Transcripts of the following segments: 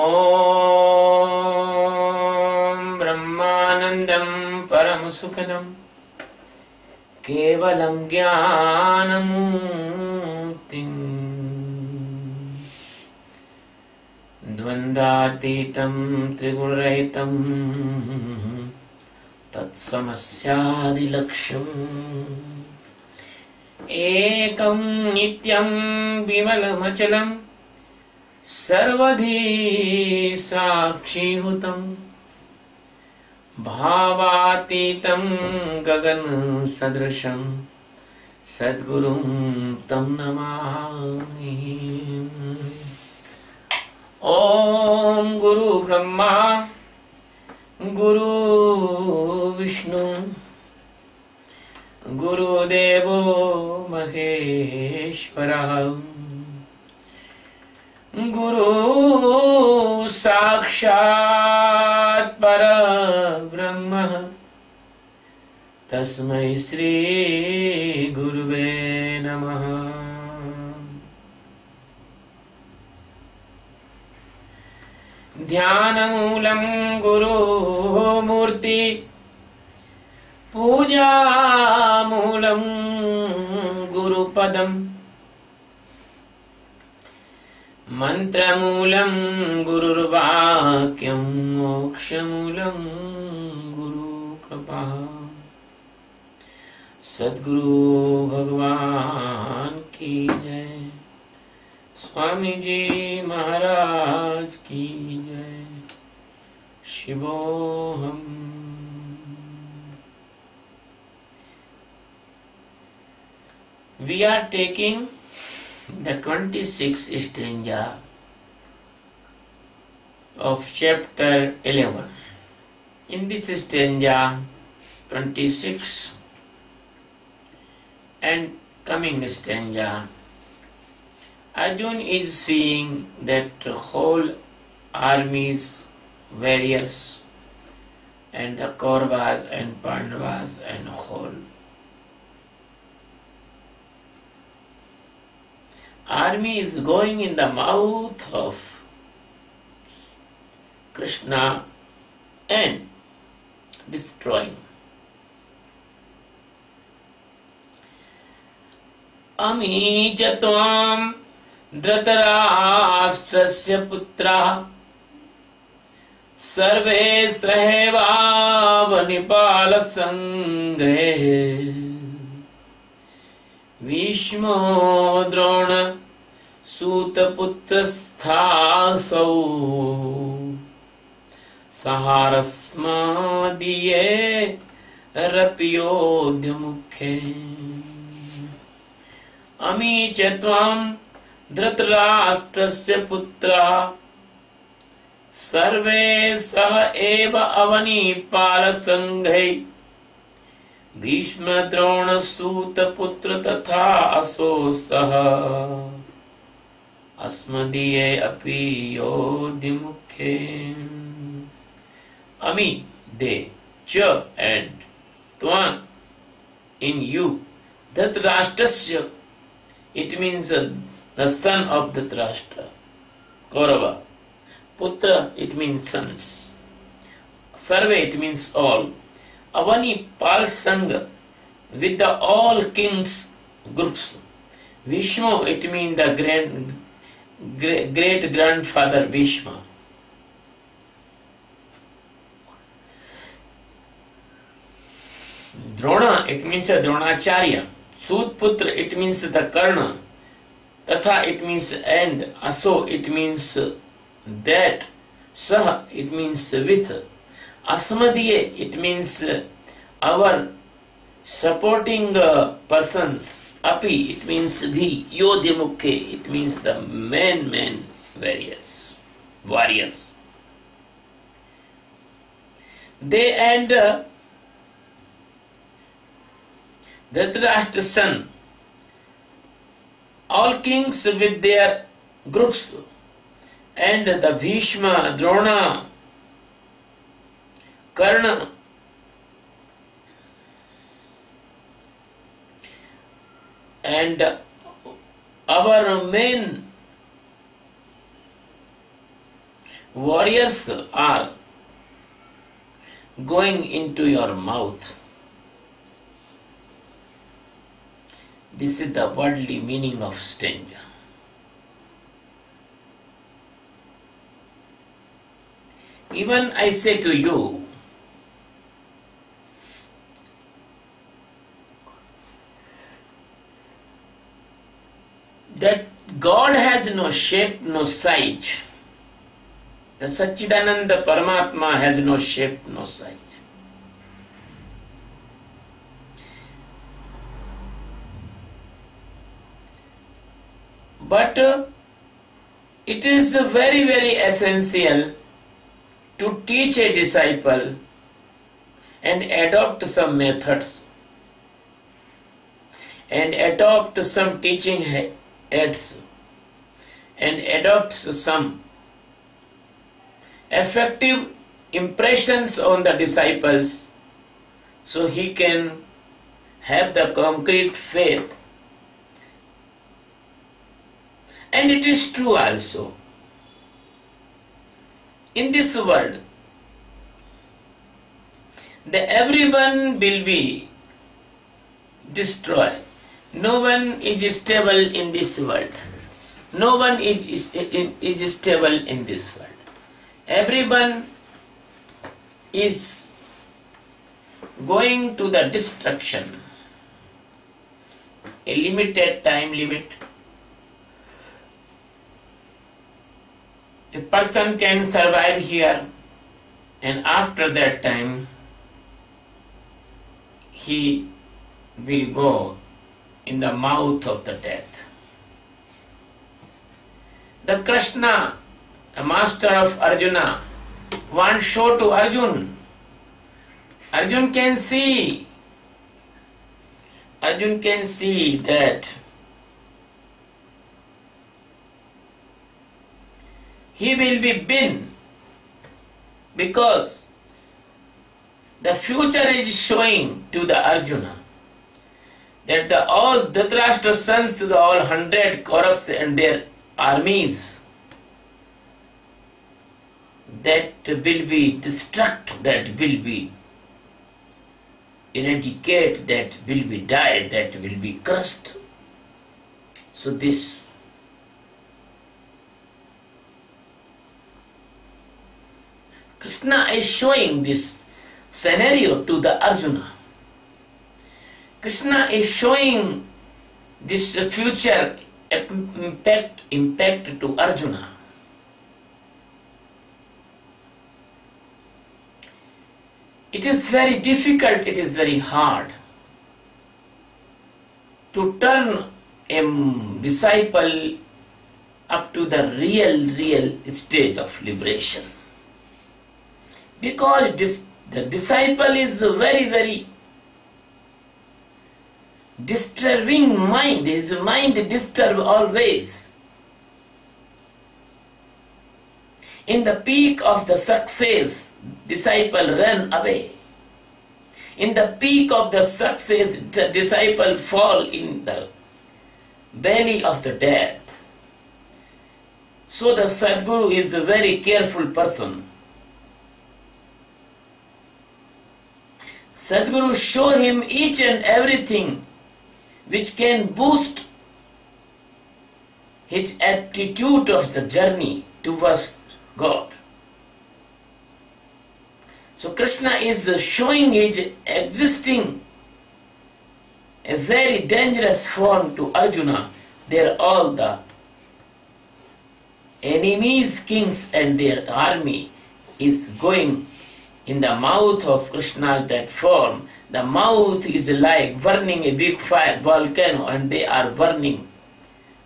ॐ ब्रह्मानन्दं परमसुखदं केवलं ज्ञानमूर्तिं द्वन्द्वातीतं त्रिगुणरहितं तत्समस्यादिलक्ष्यम् एकं नित्यं विमलमचलं सर्वधी साक्षीभूतं भावातीतं गगनसदृशं सद्गुरुं तं नमामि। ॐ गुरु ब्रह्मा गुरु विष्णु गुरुदेवो महेश्वरः गुरु साक्षात् परब्रह्म तस्मै श्री गुरुवे नमः। ध्यानमूलं गुरुमूर्ति पूजामूलं गुरुपदम् मन्त्रमूलं गुरुर्वाक्यं मोक्षमूलं गुरुकृपा। सद्गुरु भगवान की जय, स्वामी जी महाराज की जय। शिवोहम। We are taking the 26th stanza of chapter 11. In this stanza 26 and coming stanza, Arjun is seeing that whole armies, warriors, and the Kauravas and Pandavas and whole army is going in the mouth of Krishna and destroying. Ami cha tvam dhritarashtrasya putraः सर्वे सहैवावनिपालसङ्घे भीष्मो द्रोण सूतपुत्रस्थासौ सहारस्मादीये रपियोऽध्यमुखे। अमी च त्वां धृतराष्ट्रस्य पुत्राः सर्वे सह एव अवनीपालसङ्घै भीष्म द्रोण सूत पुत्र तथा असोसः अस्मदीये अपि योधिमुखे। Ami, they, cha and twan, in you, Dhritarashtrasya, it means the son of Dhritarashtra, Kaurava. Putra, it means sons. Sarve, it means all. Avani Pal Sangha, with the all kings groups. Vishma, it means the great grandfather Bhishma. Drona, it means a Dronacharya. Sudputra, it means the Karna. Tatha, it means and. Aso, it means that. Saha, it means with. Asmadiye, it means our supporting persons. Api, it means bhi. Yodhimukhe, it means the men warriors. They and Dhritarashtra's son, all kings with their groups, and the Bhishma, Drona, Karna, and our main warriors are going into your mouth. This is the worldly meaning of stanza. Even I say to you, that God has no shape, no size. The Satchidananda Paramatma has no shape, no size. But it is very, very essential to teach a disciple and adopt some methods and adopt some teaching aids and adopt some effective impressions on the disciples so he can have the concrete faith. And it is true also. In this world, everyone will be destroyed. No one is stable in this world. No one is stable in this world. Everyone is going to the destruction. A limited time limit. A person can survive here, and after that time he will go in the mouth of the death. The Krishna, the master of Arjuna, wants to show to Arjun. Arjun can see that he will be been, because the future is showing to the Arjuna that all Dhritarashtra's sons, the all 100 Kauravas and their armies, that will be destruct, that will be eradicate, that will be die, that will be crushed. So this Krishna is showing this scenario to the Arjuna. Krishna is showing this future impact to Arjuna. It is very difficult, it is very hard to turn a disciple up to the real stage of liberation. Because the disciple is a very disturbing mind. His mind disturbs always. In the peak of the success, disciple run away. In the peak of the success, the disciple fall in the belly of the death. So the Sadguru is a very careful person. Sadguru show him each and everything which can boost his aptitude of the journey towards God. So Krishna is showing his existing a very dangerous form to Arjuna. They are all the enemies, kings and their army is going in the mouth of Krishna, that form. The mouth is like burning a big fire, volcano, and they are burning.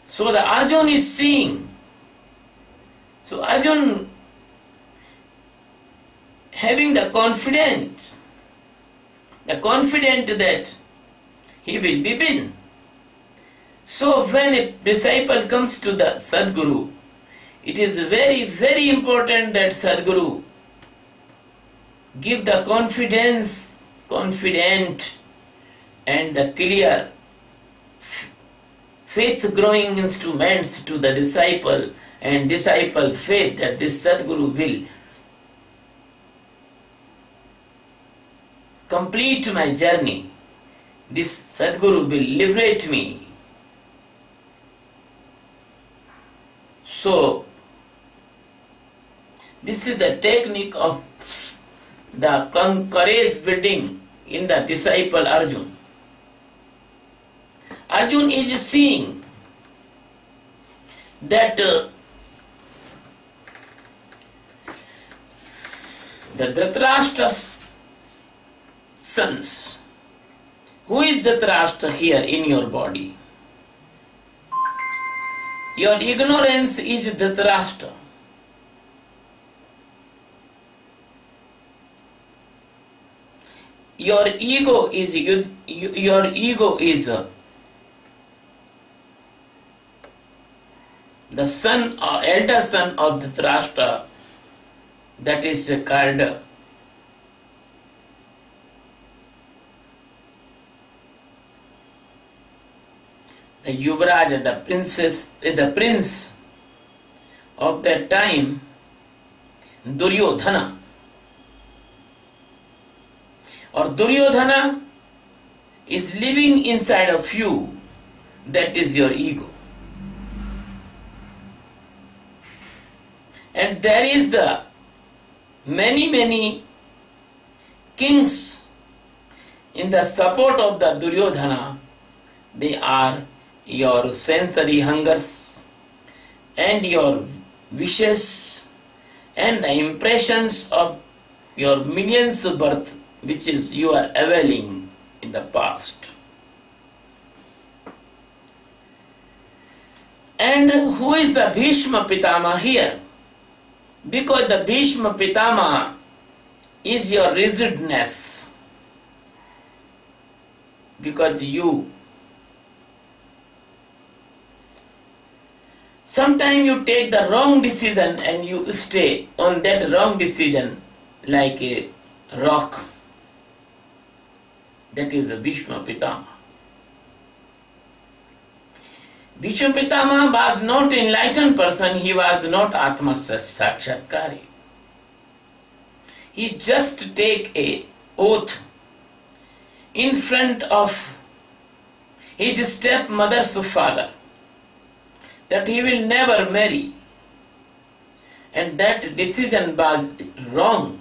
So the Arjun is seeing. So Arjun having the confidence that he will be win. So when a disciple comes to the Sadguru, it is very important that Sadguru give the confident and the clear faith growing instruments to the disciple, and disciple faith that this Sadguru will complete my journey. This Sadguru will liberate me. So, this is the technique of the courage building in the disciple Arjun. Arjun is seeing that the Dhritarashtra's sons. Who is Dhritarashtra here in your body? Your ignorance is Dhritarashtra. Your ego is the son or elder son of Dhritarashtra, that is called the Yuvraj, the prince of that time, Duryodhana. Or Duryodhana is living inside of you, that is your ego. And there is the many kings in the support of the Duryodhana. They are your sensory hungers and your wishes and the impressions of your millions of birth, which is you are availing in the past. And who is the Bhishma Pitama here? Because the Bhishma Pitama is your rigidness. Because you sometimes you take the wrong decision and you stay on that wrong decision like a rock. That is the Bhishma Pitama. Bhishma Pitama was not enlightened person, he was not Atma Sakshatkari. He just take a oath in front of his stepmother's father that he will never marry, and that decision was wrong.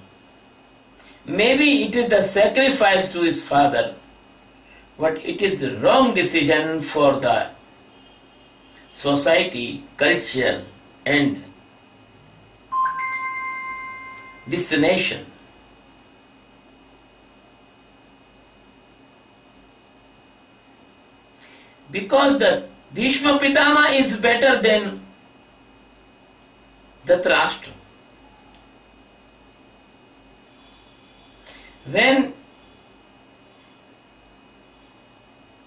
Maybe it is the sacrifice to his father, but it is a wrong decision for the society, culture and this nation. Because the Bhishma Pitama is better than Dhritarashtra. When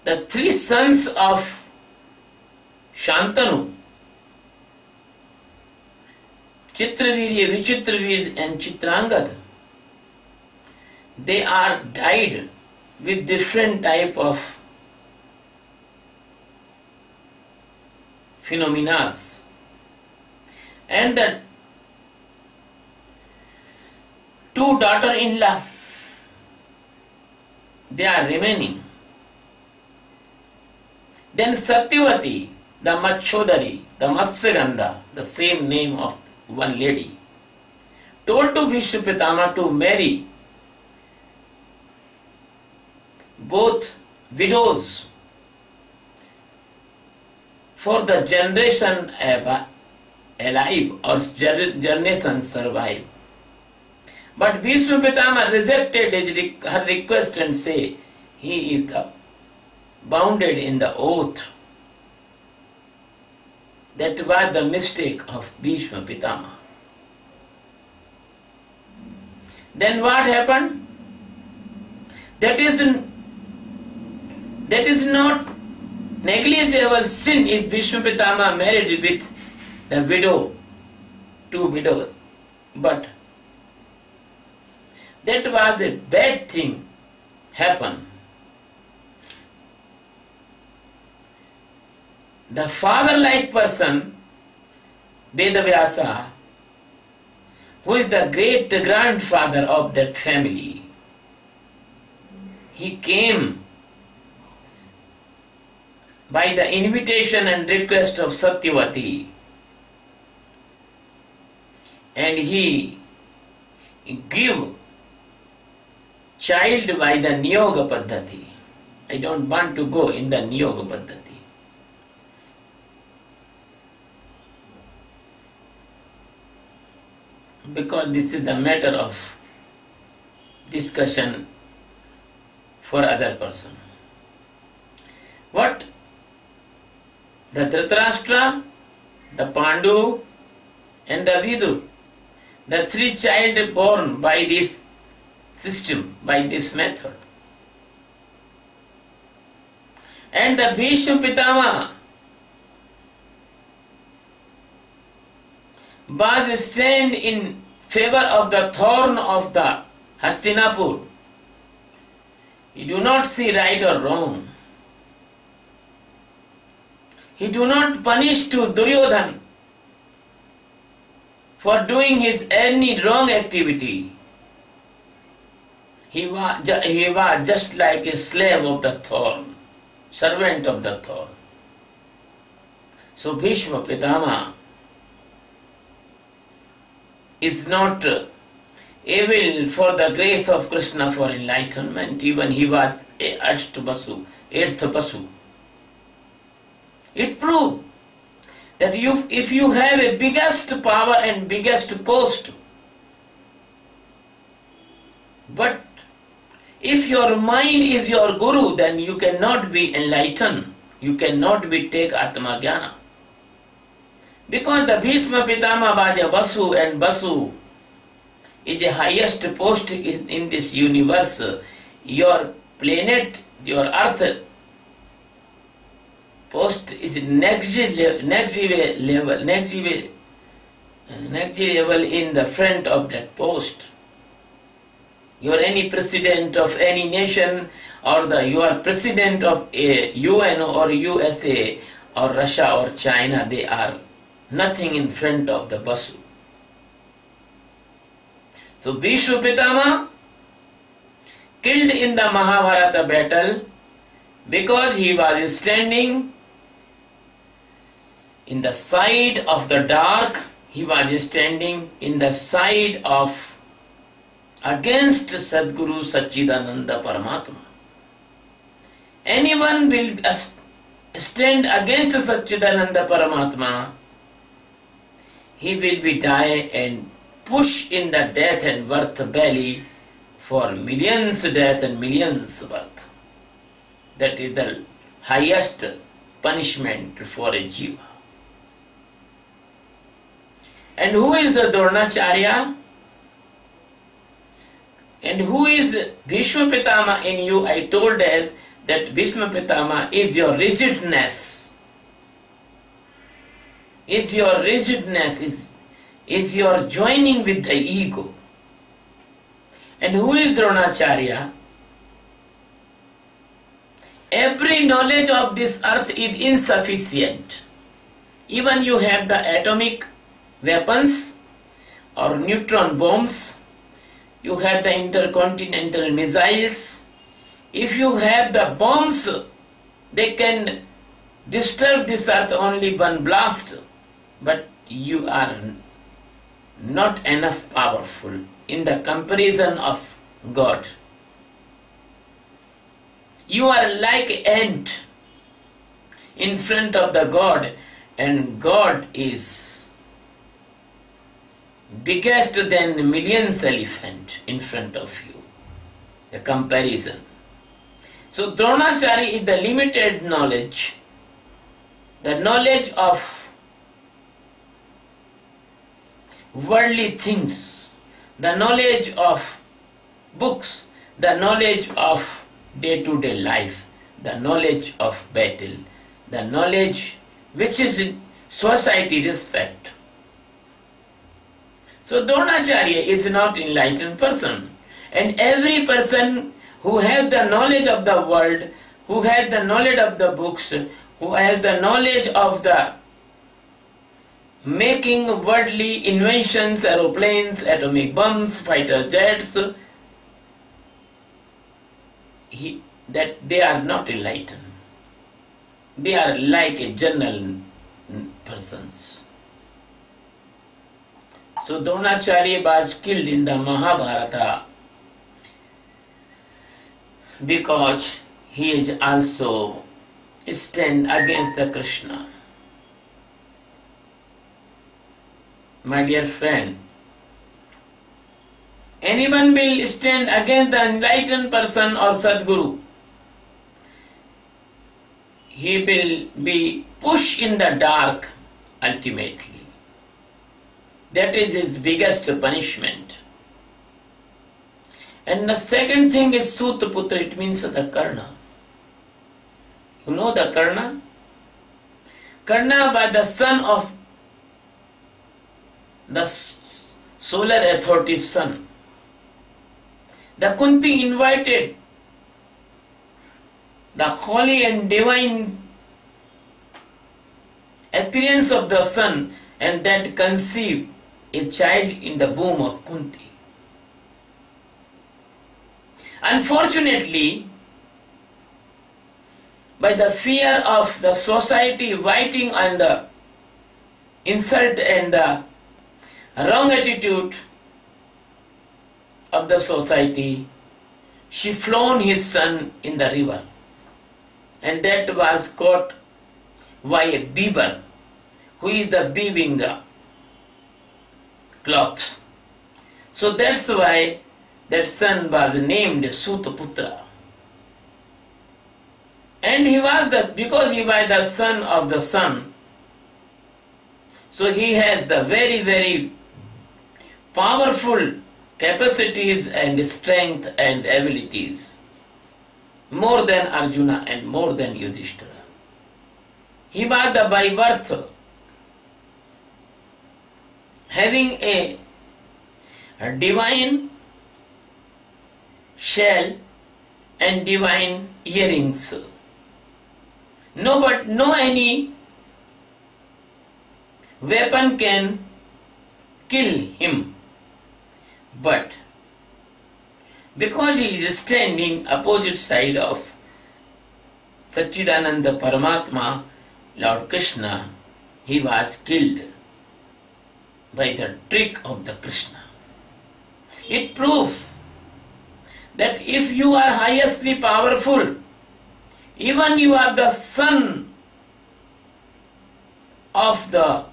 the three sons of Shantanu, Chitravirya, Vichitravirya and Chitrangad, they are died with different type of phenomena, and the two daughter-in-law, they are remaining. Then Satyavati, the Matshodari, the Matsyagandha, the same name of one lady, told to Bhishma Pitama to marry both widows for the generation alive or generation survive. But Bhishma Pitama rejected her request and say he is bounded in the oath. That was the mistake of Bhishma Pitama. Then what happened? That is not negligible sin if Bhishma Pitama married with the widow, two widows. But that was a bad thing happen. The father-like person Vedavyasa, who is the great grandfather of that family, he came by the invitation and request of Satyavati, and he give child by the Niyoga Paddhati. I don't want to go in the Niyoga Paddhati. Because this is the matter of discussion for other person. What? The Dhritarashtra, the Pandu and the Vidu, the three children born by this system, by this method. And the Bhishma Pitama was stand in favor of the thorn of the Hastinapur. He do not see right or wrong. He do not punish to Duryodhan for doing his any wrong activity. He was just like a slave of the thorn, servant of the thorn. So Bhishma Pitama is not able for the grace of Krishna for enlightenment. Even he was a eighth Basu. It proved that if you have a biggest power and biggest post, but if your mind is your guru, then you cannot be enlightened. You cannot be take Atma Jnana. Because the Bhishma Pitama was a Basu, and Basu is the highest post in this universe. Your planet, your earth post is next level in the front of that post. You are any president of any nation, or you are president of a UN or USA or Russia or China, they are nothing in front of the Basu. So Bhishma Pitama killed in the Mahabharata battle because he was standing in the side of the dark. He was standing in the side of against Sadguru Satchidananda Paramatma. Anyone will stand against Satchidananda Paramatma, he will be die and push in the death and birth valley for millions death and millions birth. That is the highest punishment for a jiva. And who is the Dronacharya? And who is Bhishma Pitama in you? I told us that Bhishma Pitama is your rigidness. Is your rigidness, is your joining with the ego. And who is Dronacharya? Every knowledge of this earth is insufficient. Even you have the atomic weapons or neutron bombs, you have the intercontinental missiles. If you have the bombs, they can disturb this earth only one blast, but you are not enough powerful in the comparison of God. You are like ant in front of the God, and God is biggest than millions elephant in front of you. The comparison. So Dronacharya is the limited knowledge, the knowledge of worldly things, the knowledge of books, the knowledge of day-to-day life, the knowledge of battle, the knowledge which is in society respect. So Dronacharya is not enlightened person, and every person who has the knowledge of the world, who has the knowledge of the books, who has the knowledge of the making worldly inventions, aeroplanes, atomic bombs, fighter jets, that they are not enlightened. They are like a general persons. So Dronacharya was killed in the Mahabharata because he is also stand against the Krishna. My dear friend, anyone will stand against the enlightened person or Sadguru, he will be pushed in the dark ultimately. That is his biggest punishment. And the second thing is Sutaputra, it means the Karna. You know the Karna? Karna by the son of the solar authority's son. The Kunti invited the holy and divine appearance of the sun, and that conceived a child in the womb of Kunti. Unfortunately, by the fear of the society waiting on the insult and the wrong attitude of the society, she flown his son in the river, and that was caught by a beaver who is the weaving the cloth. So that's why that son was named Sutaputra. And he was because he was the son of the sun, so he has the very, very powerful capacities and strength and abilities, more than Arjuna and more than Yudhishthira. He was by birth having a divine shell and divine earrings. No any weapon can kill him. But because he is standing opposite side of Satchidananda Paramatma, Lord Krishna, he was killed by the trick of the Krishna. It proves that if you are highestly powerful, even you are the son of the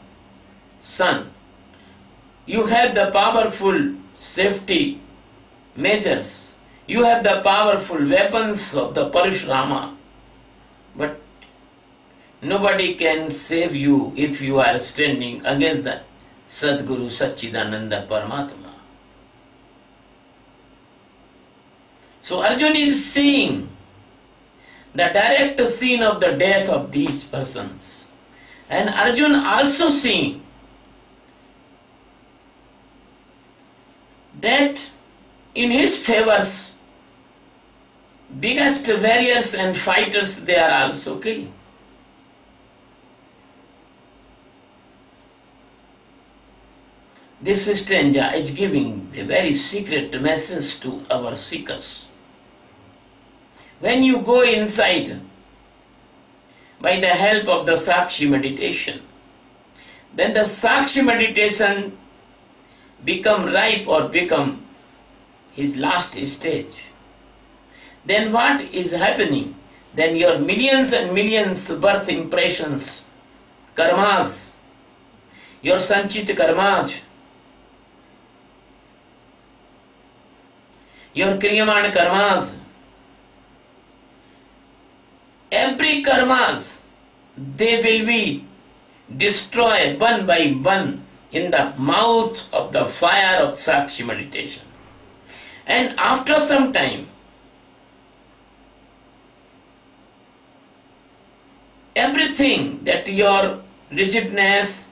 sun, you have the powerful safety measures, you have the powerful weapons of the Parashurama, but nobody can save you if you are standing against the Sadguru Satchidananda Paramatma. So Arjuna is seeing the direct scene of the death of these persons, and Arjuna also seeing that in his favors biggest warriors and fighters they are also killing. This stranger is giving a very secret message to our seekers. When you go inside by the help of the Sakshi meditation, then the Sakshi meditation become ripe or become his last stage. Then what is happening? Then your millions and millions birth impressions, karmas, your sanchit karmas, your kriyaman karmas, every karmas, they will be destroyed one by one in the mouth of the fire of Sakshi meditation. And after some time, everything that your rigidness,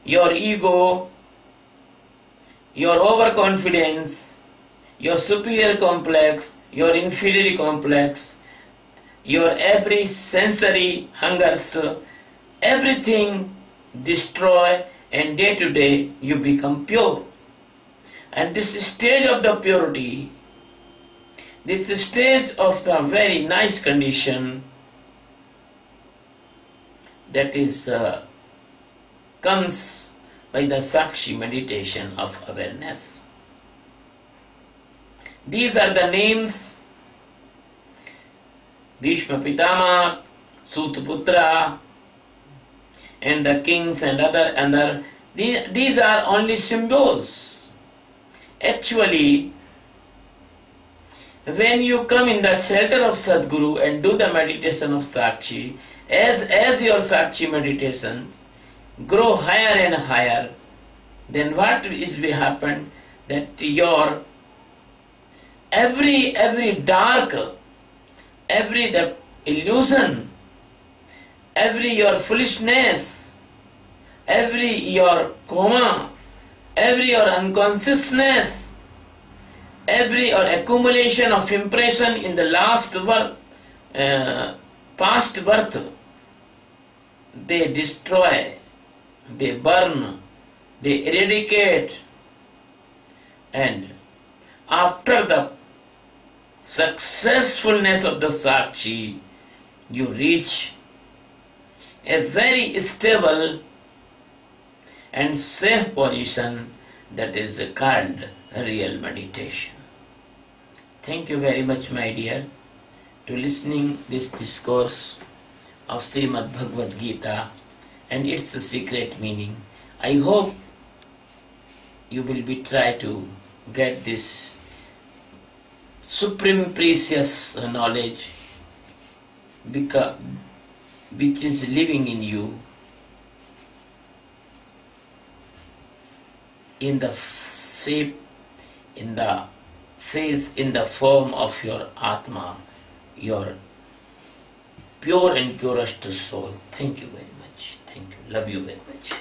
your ego, your overconfidence, your superior complex, your inferiority complex, your every sensory hungers, everything destroy and day to day you become pure. And this stage of the purity, this stage of the very nice condition, that is comes by the Sakshi meditation of awareness. These are the names: Bhishma Pitama, Sutputra, and the kings and other. These are only symbols. Actually, when you come in the shelter of Sadguru and do the meditation of Sakshi, as your Sakshi meditations grow higher and higher, then what is will happen, that your every dark, every the illusion, every your foolishness, every your coma, every your unconsciousness, every your accumulation of impression in the past birth, they destroy, they burn, they eradicate, and after the successfulness of the Sakshi, you reach a very stable and safe position, that is called real meditation. Thank you very much, my dear, to listening this discourse of Srimad Bhagavad Gita and its secret meaning. I hope you will be try to get this supreme precious knowledge which is living in you in the shape, in the face, in the form of your Atma, your pure and purest soul. Thank you very much. Thank you. Love you very much.